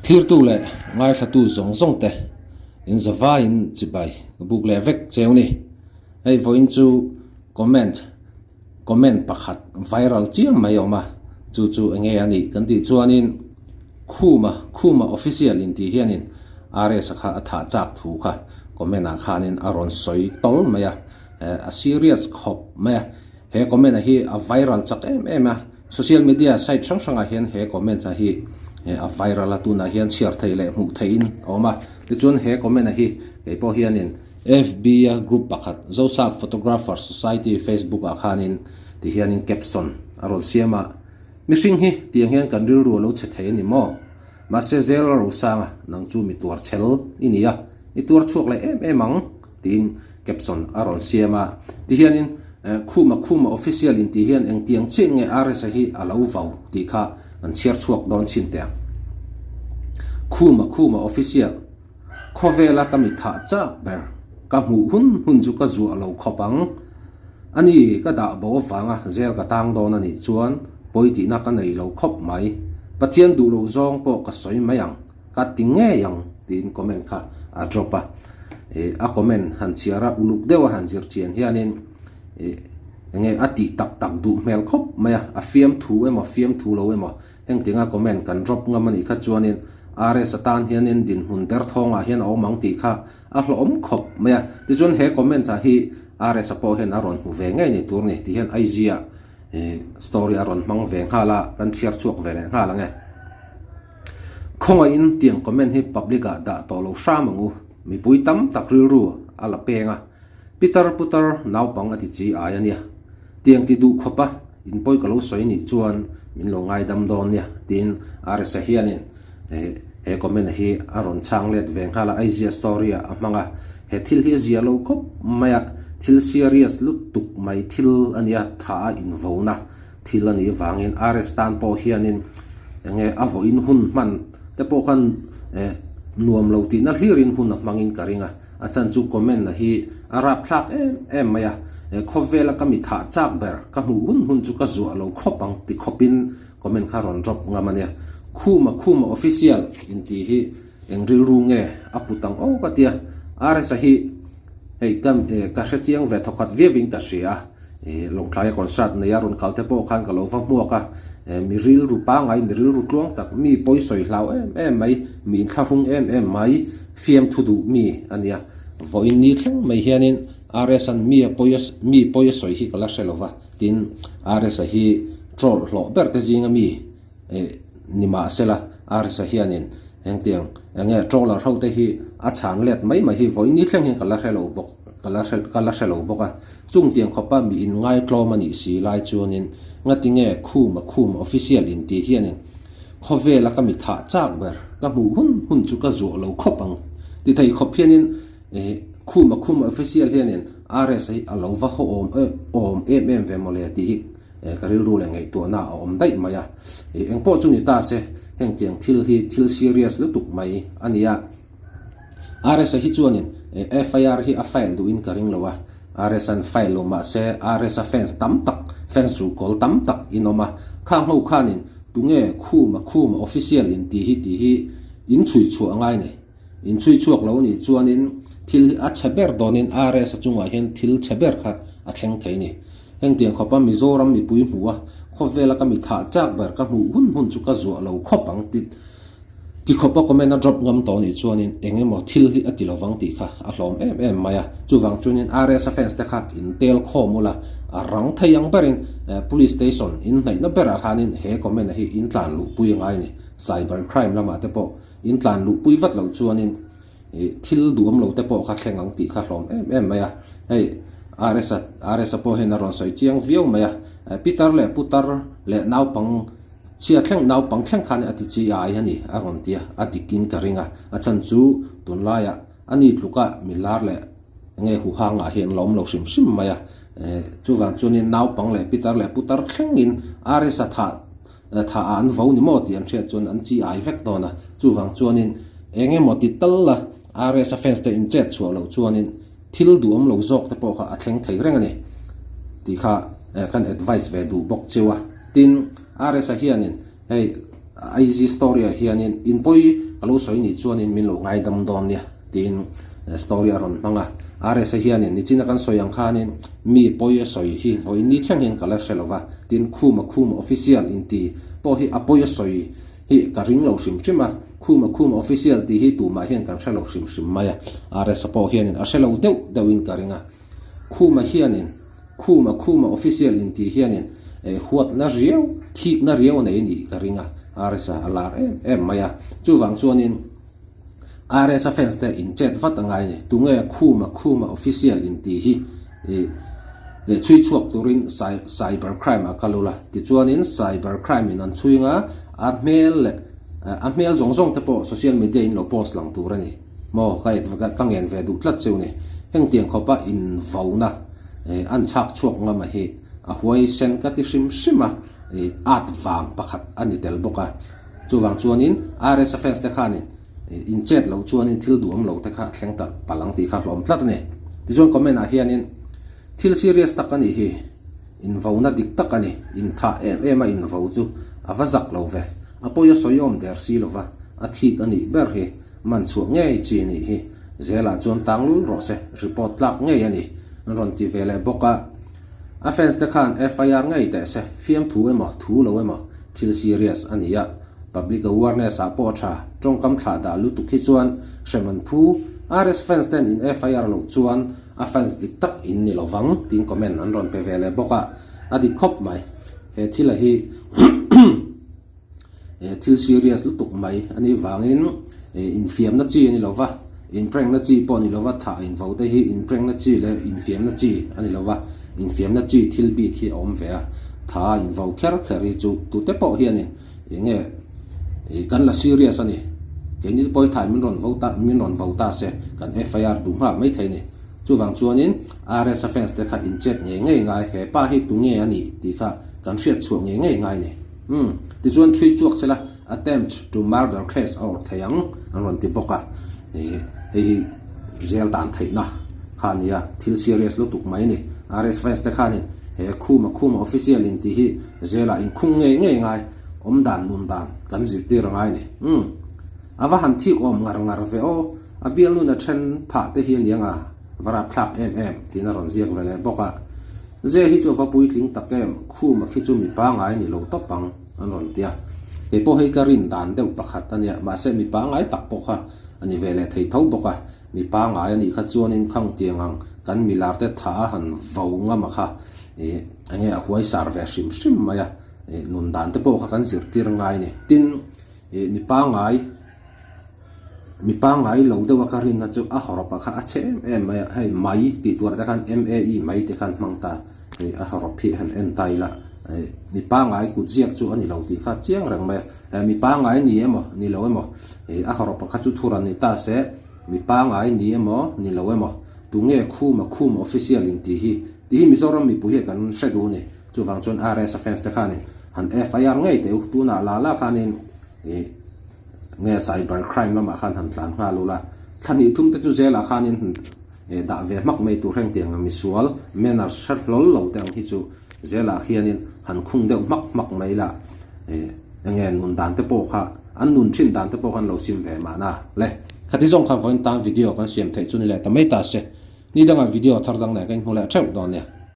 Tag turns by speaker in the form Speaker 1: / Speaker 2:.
Speaker 1: clear tu le ngai thatu zong zong te in zawa in chibai buk le vek cheuni hei voin chu comment pakhat viral chiam mai oma chu enge ani kan ti chuanin khuma official in ti hianin rs kha atha chak thu kha comment a khanin aron soi tol maya a serious khop maya he comment a hi a viral chak em social media site sang a hian he comment a hi a viral atuna hian share theile mu thein oma ti chun he comment a hi po hianin FB group pakhat zosa photographer society Facebook a khanin ti hianin caption aron siama mishing hi tiang hian kan ril ru lo che thei ni mo ma se zel ro sanga nang chu mi tuar chel inia I tuar chuak le emang tin caption aron siama ti hianin khuma official in ti hian eng tiang chen nge rs hi alo vau ti kha an chiar chuak don chin te khuma official khovela kami tha cha ber ka mu hun chu ka zu alo khopang ani ka da bo wanga zel ka tang don ani chuan poiti na ka nei lo khop mai pathian du lo zong po ka soi mayang ka tinge yang tin comment kha a dropa a comment han chiara uluk dewa han zir chian hianin nge ati tak du mel khop maya a fiam thu lo emo heng tinga comment kan drop ngamani kha chuanin rs atan hianin din hun der thonga hian o mang ti kha a hlom khop maya ti chun he comment cha hi rs apo hen aron hu ve ngai ni tur ni ti hian aizia story aron mang ve khala kan chiar chuak ve le khala nge khonga in tiang comment hi public da to lo sha mangu mi pui tam takril ru ala penga peter putar naw pang ati chi ayania tiang ti du khopa in poi kalo soi ni chuan min lo ngai dam don nia tin rs hianin he comment hi aron changlet ve khala aizia story amanga he thil hi zia lo khop maya thil serious lut tuk mai thil ania tha in vona thil ani wangin rs tan po hianin nge avo in hun man te po khan nuam lo ti na hlirin hun mangin karinga achan chu comment na hi arap thak em maya khovela kami tha chak ber ka hun chu ka zu alo khopang ti khopin comment kharon drop ngamania khuma official in ti hi engril ru nge aputang o ka tia rs hi hei kam ka hre chiang ve thokat viewing ta sia long thlai construct na yarun kalte po khan ka lo va mu ka miril ru pa ngai miril ru tlong tak mi poi soi hlau em mai mi thlahung em mai fiam thu du mi ania voin ni thleng mai hianin rs an mi poi soi hi kala selova tin rs hi troll hlo ber te jinga mi nima sela rs hianin engtiang enge troller hote hi a chan let mai hi voin ni thleng hi kala helo bok kala helo boka chung tiang khopa mi in ngai tlom ani si lai chuanin ngatinge khuma official in ti hianin khovela kami tha chak ber ka mu hun chu ka zo lo khopang ti thai khop hianin khuma official hianin rs ai alova ho om ve mole ti hi karil ru le ngai to na om dai maya engpo chu ni ta se heng tiang thil serious lu tuk mai ania rs hi chuanin fir hi a file du in karing lowa rs an file lo ma se rs a fence tam tak fence ru kol tam tak inoma khang ho khanin tunge khuma official in ti hi in chui chu angai ne in chui chuak lo ni chuanin thil a cheber donin rs chunga hian thil cheber kha a thleng thei ni heng tiang khopa mizoram mi pui huwa khovela ka mi tha chak ber ka hun chu ka zo lo khopang ti khopa comment a drop ngam to ni chuanin engemo thil hi atilowang ti kha a hlom em maya chuwang chunin rs offense te kha in tel khomula arang thayang barin police station in nei na bera khanin he comment hi in tlan lu pui ngai ni cyber crime lama te po in tlan lu pui vat lo chuanin thil duam lo te po kha thlengang ti kha hlom em maya hei rs po hen ron soi chiang viau maya peter le putar le naw pang chia thleng naw pang thleng khan ati chi ai hani aron tia atikin karinga achan chu tunlaya ani tluka milar le nge hu hanga hian lom lo sim maya chuwang chunin naw pang le peter le putar thlengin rs tha an vo ni mo ti an thia chun an chi ai vek dona chuwang chunin enge moti talla rs offense te in chat chu lo chuanin thil duam lo zok te po kha a thleng thei reng ani ti kha kan advice ve du bok chewa tin rs hianin hei IG story hianin in poi kalau soi ni chuan in min lo ngai dam don nia tin story aron manga are sa hian ni china kan soyang khanin mi poye soi hi voi ni thang hin kala selova tin khuma official in ti po hi apoye soi hi ka ring lo sim chima khuma official ti hi tu ma hian kan selo sim maya are sa po hian in a selo deuin ka ringa khuma hian in khuma official in ti hian in huat na riau thik na riau nei ni ka ringa are sa alar maya chu wang chuan in are sa fence te in chat vat angai ni tunge khuma official in ti hi le chui chuak turin cyber crime akalula ti chuan in cyber crime in an chuinga a mel zong te po social media in lo post lang turani mo kai kangen ve du tlat cheu ni heng tiang khopa in vauna an chak chuak nga ma hi a huai sen ka ti shima at wang pakhat ani tel boka chu wang chuan in are sa fence te khanin in chat lo chuan in thil duam lo te kha thleng tar palang ti kha hlom tlat ne ti chuan comment a hian in thil serious tak ani hi in vauna dik tak ani in tha em a in vo chu avazak lo ve apoya soyom der si lova a thik ani ber hi man chu nge chi ni hi zela chuan tanglul ro se report lak nge ani ron ti vele boka offense te khan FIR ngai te se fiam thu emo thu lo emo thil serious ani ya public awareness a po tha tongkam tha da lu tu khi chuan sheman phu RS fans ten in FIR lo chuan offense dik tak in ni lovang tin comment an ron pe vele boka adi khop mai he thila hi thil serious lu tuk mai ani wangin in fiam na chi ani lova in prank na chi po ni lova tha in vo te hi in prank na chi le in fiam na chi ani lova in fiam na chi thil bi khi om ve tha in vo kher khari chu tu te po hi ani nge kan la serious ani ke ni poi thai min ron vo ta se kan FIR du ma mai thai ni chu wang chuanin RS offense te kha in chat nge ngai he pa hi tu nge ani ti kha kan hriat chu nge ngai ni ti chuan three chuak sela attempt to murder case or thayang ron ti boka hi zel dan thaina khania thil serious lu tuk mai ni RS offense te khani he khuma official in ti hi zela in khung nge ngai om dan nun dan kan zit ti rangai ni awa han thik om ngar ve o abial nu na then pha te hian yanga vara phlak tina ron ziak vele boka ze hi chu va pui tling takem khuma khi chu mi pa ngai ni lo to pang an ron tia te po hei karin dan deuh pakhat ania ma se mi pa ngai tak po kha ani vele thei tho boka mi pa ngai ani kha chuan in khang tiangang kan milar te tha han vaunga ma kha ange a huai sar ve shim maya nun dan te po kha kan zir tir ngai ni tin mi pa ngai lo de wa karin na chu a horopa kha a che maya hei mai ti tur ta kan MAE mai te kan mangta a horopi han en taila mi pa ngai ku jiak chu ani lo ti kha chiang rang mai mi pa ngai ni emo ni lo emo a horopa kha chu thuran ni ta se mi pa ngai ni emo ni lo emo tu nge khuma official in ti hi mizoram mi pu he kan shedu ni chu wang chon RS offense te khani han FIR ngai te tu na la khanin nge cyber crime lama khan han tlan nga lula thani thum te chu zela khanin da ve mak mai tu reng tiang mi sual menar shat lol lo tang hi chu zela khianin han khung deuh mak mai la ngen mun dan te po kha an nun thin dan te po kan lo sim ve ma na le khati zong kha voin tang video kan siam thei chu ni le ta mai ta se ni danga video thar dang na kan hula theu don ne